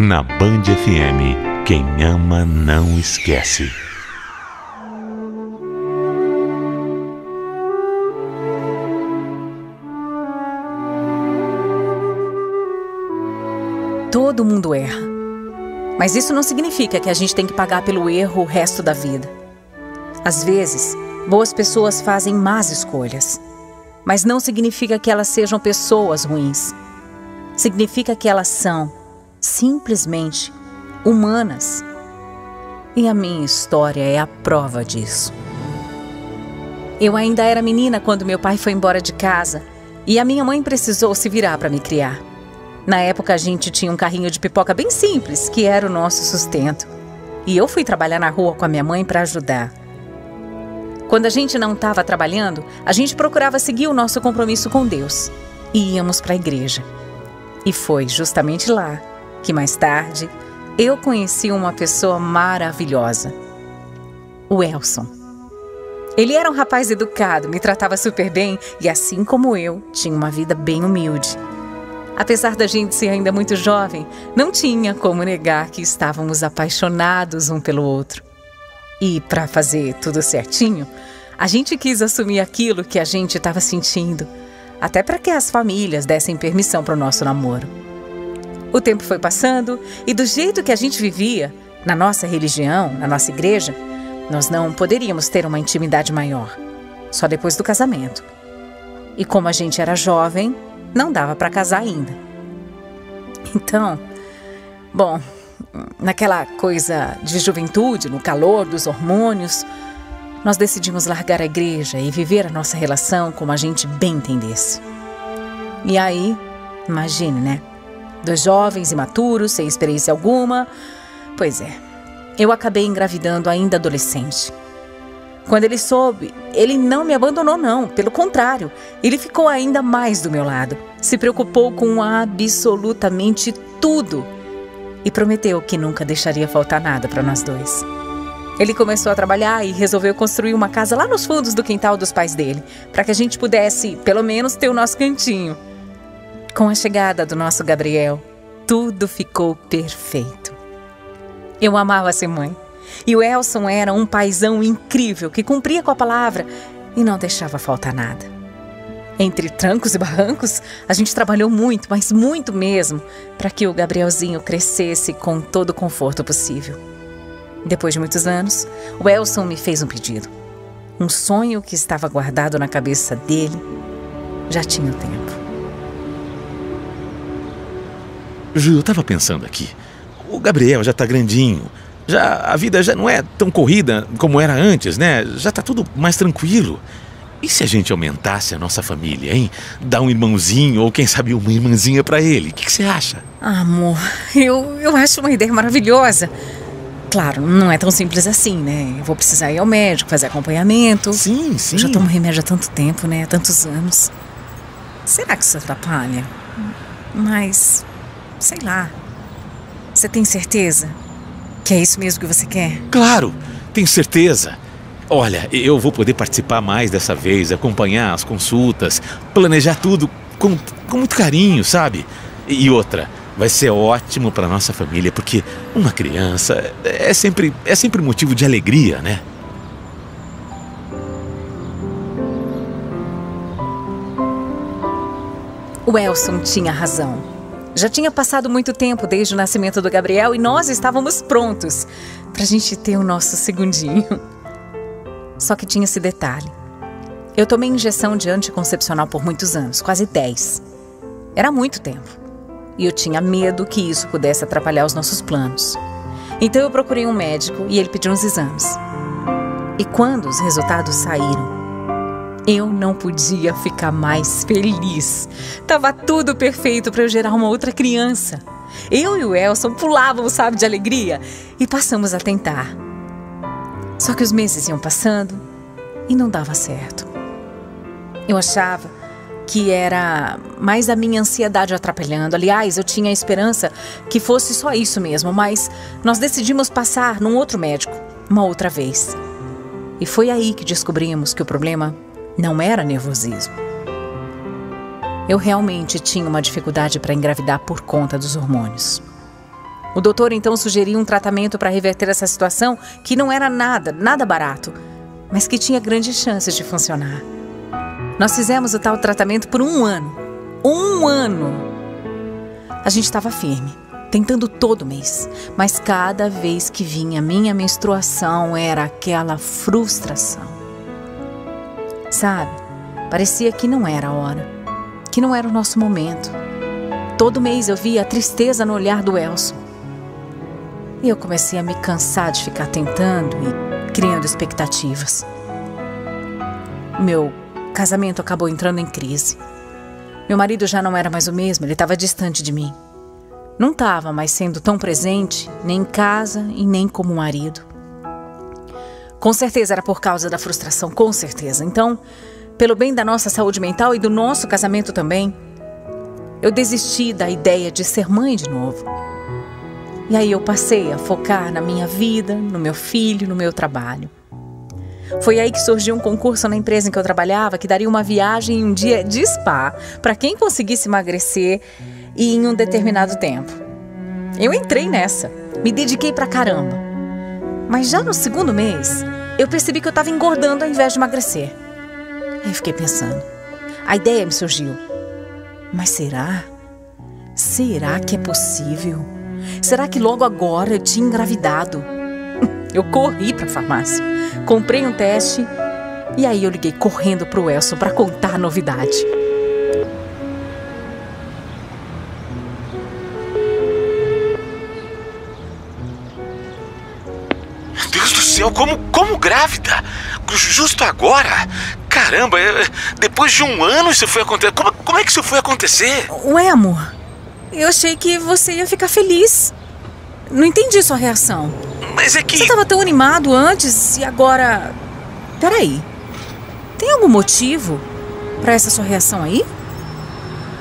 Na Band FM, quem ama não esquece. Todo mundo erra. Mas isso não significa que a gente tem que pagar pelo erro o resto da vida. Às vezes, boas pessoas fazem más escolhas. Mas não significa que elas sejam pessoas ruins. Significa que elas são, simplesmente, humanas. E a minha história é a prova disso. Eu ainda era menina quando meu pai foi embora de casa e a minha mãe precisou se virar para me criar. Na época a gente tinha um carrinho de pipoca bem simples, que era o nosso sustento. E eu fui trabalhar na rua com a minha mãe para ajudar. Quando a gente não estava trabalhando, a gente procurava seguir o nosso compromisso com Deus. E íamos para a igreja. E foi justamente lá que mais tarde eu conheci uma pessoa maravilhosa. O Elson. Ele era um rapaz educado, me tratava super bem e assim como eu, tinha uma vida bem humilde. Apesar da gente ser ainda muito jovem, não tinha como negar que estávamos apaixonados um pelo outro. E para fazer tudo certinho, a gente quis assumir aquilo que a gente estava sentindo, até para que as famílias dessem permissão para o nosso namoro. O tempo foi passando e do jeito que a gente vivia, na nossa religião, na nossa igreja, nós não poderíamos ter uma intimidade maior, só depois do casamento. E como a gente era jovem, não dava para casar ainda. Então, bom, naquela coisa de juventude, no calor dos hormônios, nós decidimos largar a igreja e viver a nossa relação como a gente bem entendesse. E aí, imagine, né? 2 jovens imaturos, sem experiência alguma. Pois é, eu acabei engravidando ainda adolescente. Quando ele soube, ele não me abandonou não, pelo contrário, ele ficou ainda mais do meu lado. Se preocupou com absolutamente tudo e prometeu que nunca deixaria faltar nada para nós dois. Ele começou a trabalhar e resolveu construir uma casa lá nos fundos do quintal dos pais dele, para que a gente pudesse, pelo menos, ter o nosso cantinho. Com a chegada do nosso Gabriel, tudo ficou perfeito. Eu amava ser mãe. E o Elson era um paizão incrível que cumpria com a palavra e não deixava faltar nada. Entre trancos e barrancos, a gente trabalhou muito, mas muito mesmo, para que o Gabrielzinho crescesse com todo o conforto possível. Depois de muitos anos, o Elson me fez um pedido. Um sonho que estava guardado na cabeça dele já tinha tempo. Ju, eu tava pensando aqui. O Gabriel já tá grandinho. A vida já não é tão corrida como era antes, né? Já tá tudo mais tranquilo. E se a gente aumentasse a nossa família, hein? Dar um irmãozinho ou quem sabe uma irmãzinha pra ele? O que você acha? Amor, eu acho uma ideia maravilhosa. Claro, não é tão simples assim, né? Eu vou precisar ir ao médico, fazer acompanhamento. Sim. Eu já tomo remédio há tanto tempo, né? Há tantos anos. Será que isso atrapalha? Mas, sei lá. Você tem certeza que é isso mesmo que você quer? Claro, tenho certeza. Olha, eu vou poder participar mais dessa vez, acompanhar as consultas, planejar tudo com muito carinho, sabe? E outra, vai ser ótimo para nossa família, porque uma criança é sempre motivo de alegria, né? O Elson tinha razão. Já tinha passado muito tempo desde o nascimento do Gabriel e nós estávamos prontos pra gente ter o nosso segundinho. Só que tinha esse detalhe. Eu tomei injeção de anticoncepcional por muitos anos, quase 10. Era muito tempo. E eu tinha medo que isso pudesse atrapalhar os nossos planos. Então eu procurei um médico e ele pediu uns exames. E quando os resultados saíram, eu não podia ficar mais feliz. Tava tudo perfeito para eu gerar uma outra criança. Eu e o Elson pulávamos, sabe, de alegria e passamos a tentar. Só que os meses iam passando e não dava certo. Eu achava que era mais a minha ansiedade atrapalhando. Aliás, eu tinha a esperança que fosse só isso mesmo, mas nós decidimos passar num outro médico, uma outra vez. E foi aí que descobrimos que o problema não era nervosismo. Eu realmente tinha uma dificuldade para engravidar por conta dos hormônios. O doutor então sugeriu um tratamento para reverter essa situação que não era nada barato, mas que tinha grandes chances de funcionar. Nós fizemos o tal tratamento por 1 ano. 1 ano! A gente estava firme, tentando todo mês, mas cada vez que vinha minha menstruação era aquela frustração. Sabe, parecia que não era a hora, que não era o nosso momento. Todo mês eu via a tristeza no olhar do Elson. E eu comecei a me cansar de ficar tentando e criando expectativas. Meu casamento acabou entrando em crise. Meu marido já não era mais o mesmo, ele estava distante de mim. Não estava mais sendo tão presente, nem em casa e nem como marido. Com certeza era por causa da frustração, com certeza. Então, pelo bem da nossa saúde mental e do nosso casamento também, eu desisti da ideia de ser mãe de novo. E aí eu passei a focar na minha vida, no meu filho, no meu trabalho. Foi aí que surgiu um concurso na empresa em que eu trabalhava que daria uma viagem em um dia de spa para quem conseguisse emagrecer e em um determinado tempo. Eu entrei nessa, me dediquei pra caramba. Mas já no 2º mês, eu percebi que eu estava engordando ao invés de emagrecer. Aí eu fiquei pensando, a ideia me surgiu. Mas será? Será que é possível? Será que logo agora eu tinha engravidado? Eu corri para a farmácia, comprei um teste e aí eu liguei correndo para o Elson para contar a novidade. Meu Deus do céu, como grávida? Justo agora? Caramba, depois de 1 ano isso foi acontecer. Como é que isso foi acontecer? Ué, amor, eu achei que você ia ficar feliz. Não entendi sua reação. Mas é que... Você estava tão animado antes e agora... Peraí, tem algum motivo para essa sua reação aí?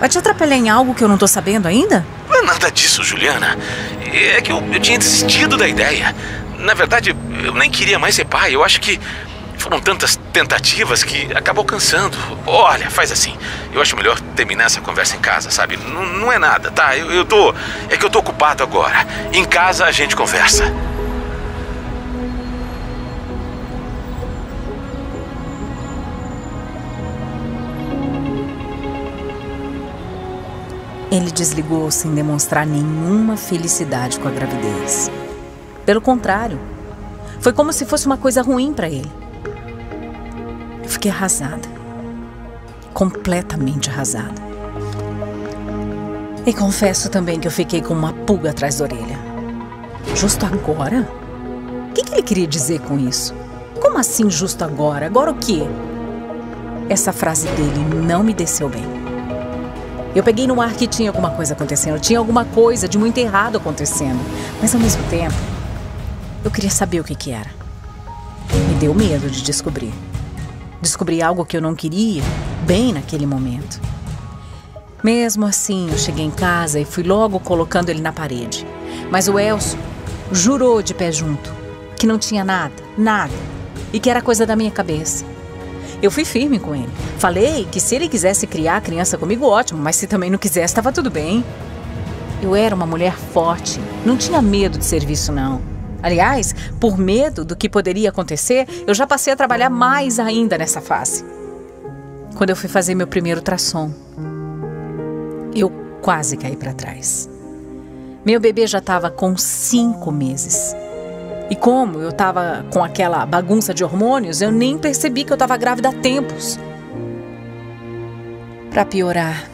Vai te atrapalhar em algo que eu não tô sabendo ainda? Não é nada disso, Juliana. É que eu tinha desistido da ideia. Na verdade, eu nem queria mais ser pai. Eu acho que foram tantas tentativas que acabou cansando. Olha, faz assim. Eu acho melhor terminar essa conversa em casa, sabe? Não é nada, tá? É que eu tô ocupado agora. Em casa a gente conversa. Ele desligou sem demonstrar nenhuma felicidade com a gravidez. Pelo contrário, foi como se fosse uma coisa ruim para ele. Eu fiquei arrasada. Completamente arrasada. E confesso também que eu fiquei com uma pulga atrás da orelha. Justo agora? O que ele queria dizer com isso? Como assim justo agora? Agora o quê? Essa frase dele não me desceu bem. Eu peguei no ar que tinha alguma coisa acontecendo, tinha alguma coisa de muito errado acontecendo. Mas ao mesmo tempo, eu queria saber o que era. Me deu medo de descobrir. Descobri algo que eu não queria, bem naquele momento. Mesmo assim, eu cheguei em casa e fui logo colocando ele na parede. Mas o Elson jurou de pé junto que não tinha nada, e que era coisa da minha cabeça. Eu fui firme com ele. Falei que se ele quisesse criar a criança comigo, ótimo, mas se também não quisesse, estava tudo bem. Eu era uma mulher forte, não tinha medo de serviço, não. Aliás, por medo do que poderia acontecer, eu já passei a trabalhar mais ainda nessa fase. Quando eu fui fazer meu primeiro ultrassom, eu quase caí para trás. Meu bebê já estava com 5 meses. E como eu estava com aquela bagunça de hormônios, eu nem percebi que eu estava grávida há tempos. Para piorar,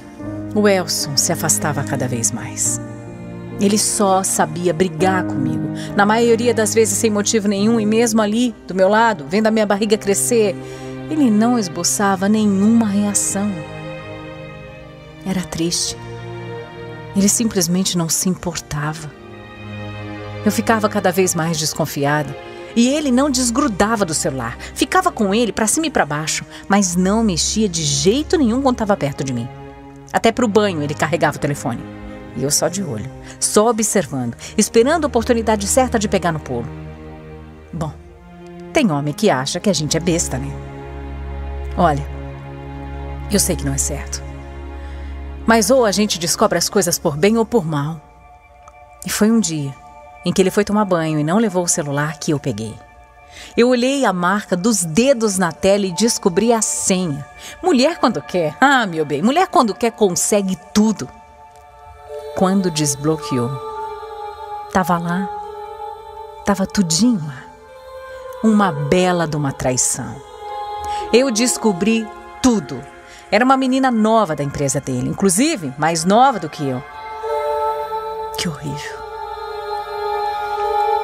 o Elson se afastava cada vez mais. Ele só sabia brigar comigo, na maioria das vezes sem motivo nenhum, e mesmo ali, do meu lado, vendo a minha barriga crescer, ele não esboçava nenhuma reação. Era triste. Ele simplesmente não se importava. Eu ficava cada vez mais desconfiada. E ele não desgrudava do celular. Ficava com ele para cima e para baixo, mas não mexia de jeito nenhum quando estava perto de mim. Até para o banho ele carregava o telefone. E eu só de olho, só observando, esperando a oportunidade certa de pegar no pulo. Bom, tem homem que acha que a gente é besta, né? Olha, eu sei que não é certo. Mas ou a gente descobre as coisas por bem ou por mal. E foi um dia em que ele foi tomar banho e não levou o celular que eu peguei. Eu olhei a marca dos dedos na tela e descobri a senha. Mulher quando quer, meu bem, mulher quando quer consegue tudo. Quando desbloqueou, tava lá, tava tudinho lá. Uma bela de uma traição. Eu descobri tudo. Era uma menina nova da empresa dele, inclusive mais nova do que eu. Que horrível.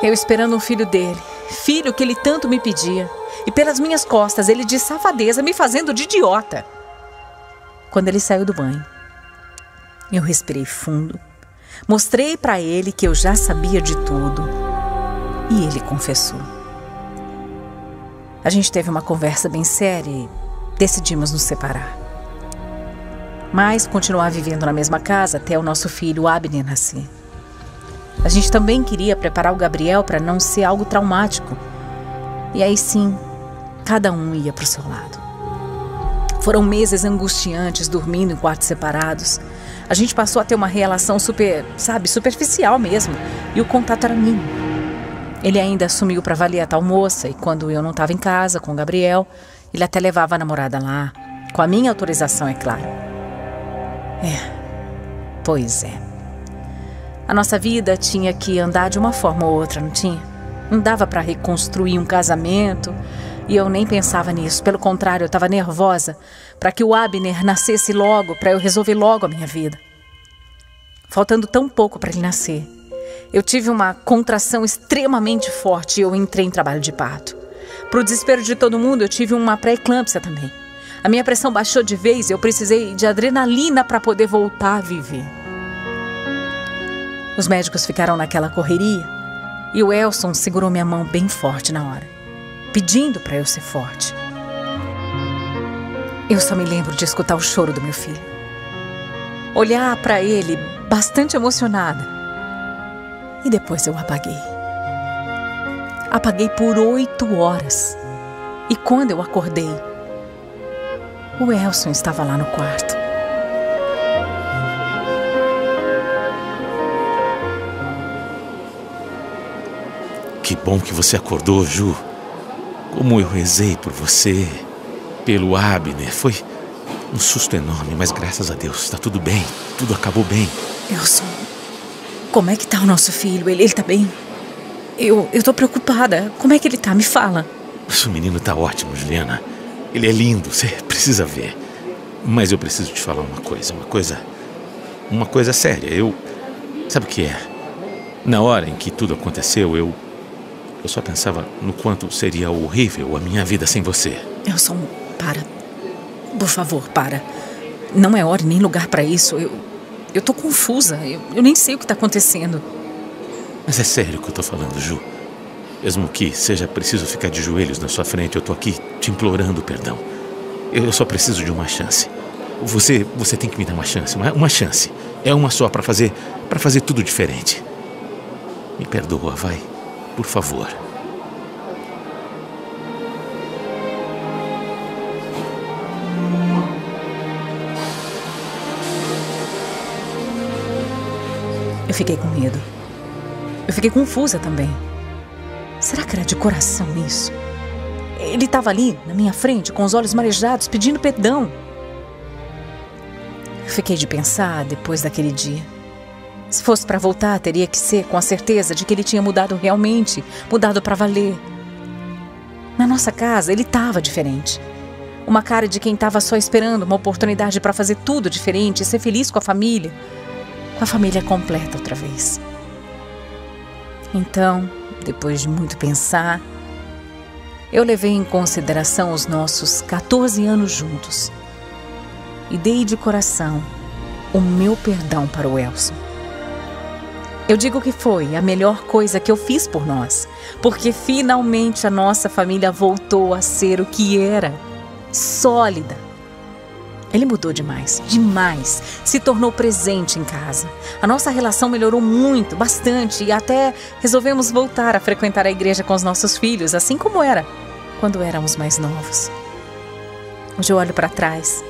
Eu esperando um filho dele, filho que ele tanto me pedia, e pelas minhas costas ele de safadeza me fazendo de idiota. Quando ele saiu do banho, eu respirei fundo, mostrei pra ele que eu já sabia de tudo e ele confessou. A gente teve uma conversa bem séria e decidimos nos separar. Mas continuar vivendo na mesma casa até o nosso filho Abner nascer. A gente também queria preparar o Gabriel para não ser algo traumático. E aí sim, cada um ia para o seu lado. Foram meses angustiantes, dormindo em quartos separados. A gente passou a ter uma relação superficial mesmo. E o contato era mínimo. Ele ainda sumiu para avaliar a tal moça. E quando eu não estava em casa com o Gabriel, ele até levava a namorada lá. Com a minha autorização, é claro. Pois é. A nossa vida tinha que andar de uma forma ou outra, não tinha? Não dava para reconstruir um casamento. E eu nem pensava nisso. Pelo contrário, eu estava nervosa para que o Abner nascesse logo, para eu resolver logo a minha vida. Faltando tão pouco para ele nascer, eu tive uma contração extremamente forte e eu entrei em trabalho de parto. Pro desespero de todo mundo, eu tive uma pré-eclâmpsia também. A minha pressão baixou de vez e eu precisei de adrenalina para poder voltar a viver. Os médicos ficaram naquela correria e o Elson segurou minha mão bem forte na hora, pedindo para eu ser forte. Eu só me lembro de escutar o choro do meu filho. Olhar para ele bastante emocionada. E depois eu apaguei. Apaguei por 8 horas. E quando eu acordei, o Elson estava lá no quarto. Que bom que você acordou, Ju. Como eu rezei por você, pelo Abner. Foi um susto enorme, mas graças a Deus, está tudo bem. Tudo acabou bem. Elson, como é que tá o nosso filho? Ele tá bem? Eu tô preocupada. Como é que ele tá? Me fala. O menino tá ótimo, Juliana. Ele é lindo, você precisa ver. Mas eu preciso te falar uma coisa séria. Sabe o que é? Na hora em que tudo aconteceu, eu só pensava no quanto seria horrível a minha vida sem você. Elson, para. Por favor, para. Não é hora nem lugar pra isso. Eu tô confusa. Eu nem sei o que tá acontecendo. Mas é sério que eu tô falando, Ju. Mesmo que seja preciso ficar de joelhos na sua frente, eu tô aqui te implorando perdão. Eu só preciso de uma chance. Você tem que me dar uma chance. Uma chance. É uma só pra fazer tudo diferente. Me perdoa, vai. Por favor. Eu fiquei com medo. Eu fiquei confusa também. Será que era de coração isso? Ele estava ali, na minha frente, com os olhos marejados, pedindo perdão. Eu fiquei de pensar depois daquele dia. Se fosse para voltar, teria que ser com a certeza de que ele tinha mudado realmente, mudado para valer. Na nossa casa, ele estava diferente. Uma cara de quem estava só esperando uma oportunidade para fazer tudo diferente e ser feliz com a família completa outra vez. Então, depois de muito pensar, eu levei em consideração os nossos 14 anos juntos e dei de coração o meu perdão para o Elson. Eu digo que foi a melhor coisa que eu fiz por nós, porque finalmente a nossa família voltou a ser o que era, sólida. Ele mudou demais, se tornou presente em casa. A nossa relação melhorou muito, bastante, e até resolvemos voltar a frequentar a igreja com os nossos filhos, assim como era quando éramos mais novos. Hoje eu olho para trás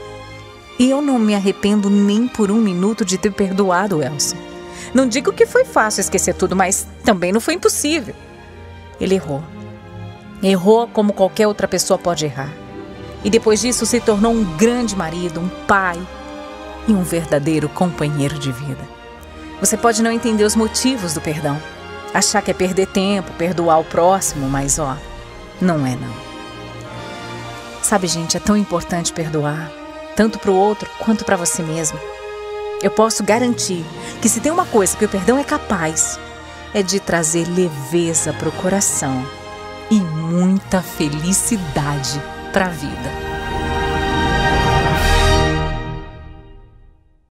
e eu não me arrependo nem por um minuto de ter perdoado o Elson. Não digo que foi fácil esquecer tudo, mas também não foi impossível. Ele errou. Errou como qualquer outra pessoa pode errar. E depois disso se tornou um grande marido, um pai e um verdadeiro companheiro de vida. Você pode não entender os motivos do perdão, achar que é perder tempo, perdoar o próximo, mas não é não. Sabe, gente, é tão importante perdoar, tanto para o outro quanto para você mesmo. Eu posso garantir que se tem uma coisa que o perdão é capaz, é de trazer leveza para o coração e muita felicidade para a vida.